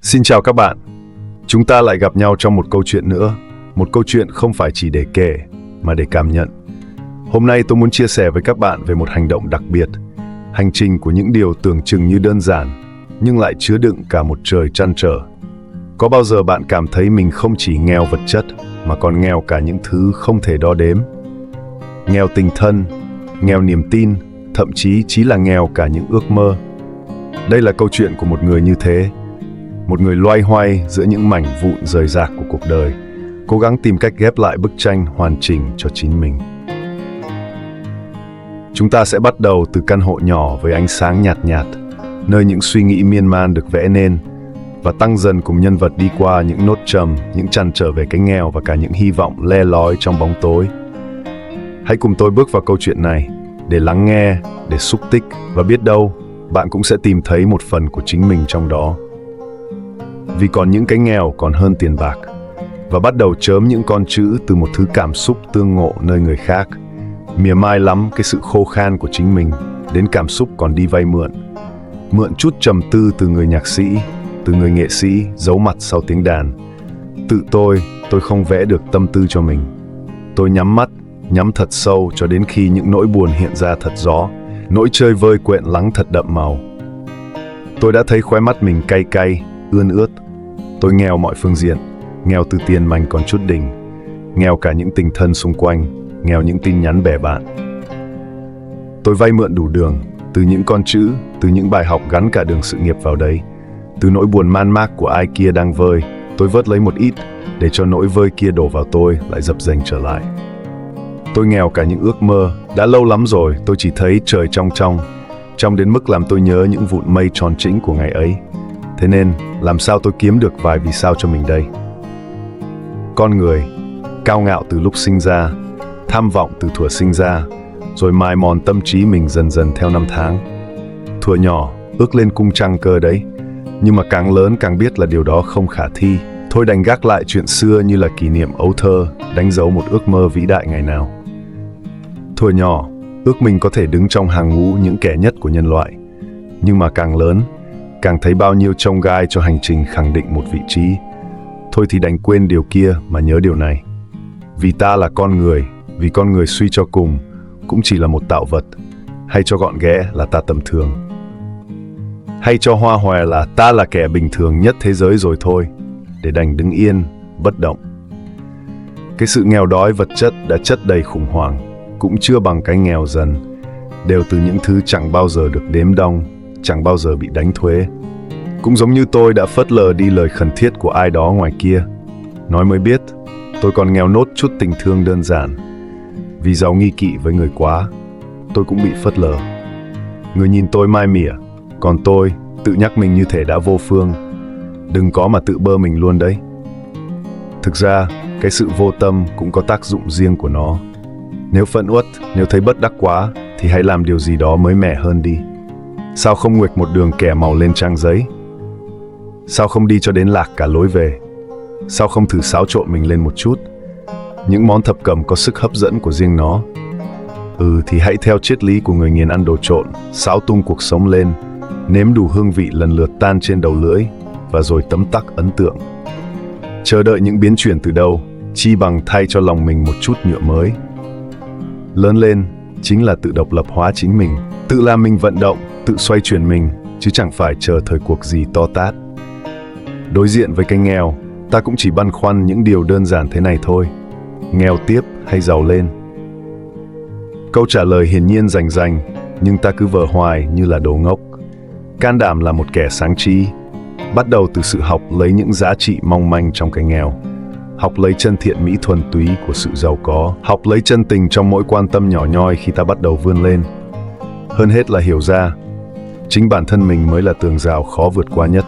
Xin chào các bạn. Chúng ta lại gặp nhau trong một câu chuyện nữa. Một câu chuyện không phải chỉ để kể, mà để cảm nhận. Hôm nay tôi muốn chia sẻ với các bạn về một hành động đặc biệt. Hành trình của những điều tưởng chừng như đơn giản, nhưng lại chứa đựng cả một trời trăn trở. Có bao giờ bạn cảm thấy mình không chỉ nghèo vật chất, mà còn nghèo cả những thứ không thể đo đếm? Nghèo tình thân, nghèo niềm tin, thậm chí chỉ là nghèo cả những ước mơ. Đây là câu chuyện của một người như thế. Một người loay hoay giữa những mảnh vụn rời rạc của cuộc đời, cố gắng tìm cách ghép lại bức tranh hoàn chỉnh cho chính mình. Chúng ta sẽ bắt đầu từ căn hộ nhỏ với ánh sáng nhạt nhạt, nơi những suy nghĩ miên man được vẽ nên, và tăng dần cùng nhân vật đi qua những nốt trầm, những trăn trở về cái nghèo và cả những hy vọng le lói trong bóng tối. Hãy cùng tôi bước vào câu chuyện này, để lắng nghe, để xúc tích, và biết đâu, bạn cũng sẽ tìm thấy một phần của chính mình trong đó. Vì còn những cái nghèo còn hơn tiền bạc, và bắt đầu chớm những con chữ từ một thứ cảm xúc tương ngộ nơi người khác. Mỉa mai lắm cái sự khô khan của chính mình, đến cảm xúc còn đi vay mượn. Mượn chút trầm tư từ người nhạc sĩ, từ người nghệ sĩ giấu mặt sau tiếng đàn. Tự tôi không vẽ được tâm tư cho mình. Tôi nhắm mắt, nhắm thật sâu cho đến khi những nỗi buồn hiện ra thật rõ, nỗi chơi vơi quện lắng thật đậm màu. Tôi đã thấy khóe mắt mình cay cay, ươn ướt. Tôi nghèo mọi phương diện, nghèo từ tiền mành còn chút đỉnh, nghèo cả những tình thân xung quanh, nghèo những tin nhắn bè bạn. Tôi vay mượn đủ đường, từ những con chữ, từ những bài học gắn cả đường sự nghiệp vào đấy. Từ nỗi buồn man mác của ai kia đang vơi, tôi vớt lấy một ít, để cho nỗi vơi kia đổ vào tôi lại dập dềnh trở lại. Tôi nghèo cả những ước mơ, đã lâu lắm rồi tôi chỉ thấy trời trong đến mức làm tôi nhớ những vụn mây tròn trĩnh của ngày ấy. Thế nên, làm sao tôi kiếm được vài vì sao cho mình đây? Con người, cao ngạo từ lúc sinh ra, tham vọng từ thuở sinh ra, rồi mài mòn tâm trí mình dần dần theo năm tháng. Thuở nhỏ, ước lên cung trăng cơ đấy, nhưng mà càng lớn càng biết là điều đó không khả thi. Thôi đành gác lại chuyện xưa như là kỷ niệm ấu thơ, đánh dấu một ước mơ vĩ đại ngày nào. Thuở nhỏ, ước mình có thể đứng trong hàng ngũ những kẻ nhất của nhân loại. Nhưng mà càng lớn, càng thấy bao nhiêu chông gai cho hành trình khẳng định một vị trí. Thôi thì đành quên điều kia mà nhớ điều này. Vì ta là con người, vì con người suy cho cùng cũng chỉ là một tạo vật, hay cho gọn ghẽ là ta tầm thường. Hay cho hoa hòe là ta là kẻ bình thường nhất thế giới rồi thôi, để đành đứng yên, bất động. Cái sự nghèo đói vật chất đã chất đầy khủng hoảng, cũng chưa bằng cái nghèo dần, đều từ những thứ chẳng bao giờ được đếm đong, chẳng bao giờ bị đánh thuế. Cũng giống như tôi đã phớt lờ đi lời khẩn thiết của ai đó ngoài kia. Nói mới biết, tôi còn nghèo nốt chút tình thương đơn giản. Vì giàu nghi kỵ với người quá, tôi cũng bị phớt lờ. Người nhìn tôi mai mỉa, còn tôi tự nhắc mình như thể đã vô phương. Đừng có mà tự bơ mình luôn đấy. Thực ra, cái sự vô tâm cũng có tác dụng riêng của nó. Nếu phẫn uất, nếu thấy bất đắc quá, thì hãy làm điều gì đó mới mẻ hơn đi. Sao không nguệch một đường kẻ màu lên trang giấy? Sao không đi cho đến lạc cả lối về? Sao không thử xáo trộn mình lên một chút? Những món thập cẩm có sức hấp dẫn của riêng nó. Thì hãy theo triết lý của người nghiền ăn đồ trộn, xáo tung cuộc sống lên, nếm đủ hương vị lần lượt tan trên đầu lưỡi, và rồi tấm tắc ấn tượng. Chờ đợi những biến chuyển từ đâu, chi bằng thay cho lòng mình một chút nhựa mới. Lớn lên chính là tự độc lập hóa chính mình, tự làm mình vận động, tự xoay chuyển mình, chứ chẳng phải chờ thời cuộc gì to tát. Đối diện với cái nghèo, ta cũng chỉ băn khoăn những điều đơn giản thế này thôi. Nghèo tiếp hay giàu lên? Câu trả lời hiển nhiên rành rành, nhưng ta cứ vờ hoài như là đồ ngốc. Can đảm là một kẻ sáng trí, bắt đầu từ sự học lấy những giá trị mong manh trong cái nghèo. Học lấy chân thiện mỹ thuần túy của sự giàu có, học lấy chân tình trong mỗi quan tâm nhỏ nhoi khi ta bắt đầu vươn lên. Hơn hết là hiểu ra, chính bản thân mình mới là tường rào khó vượt qua nhất.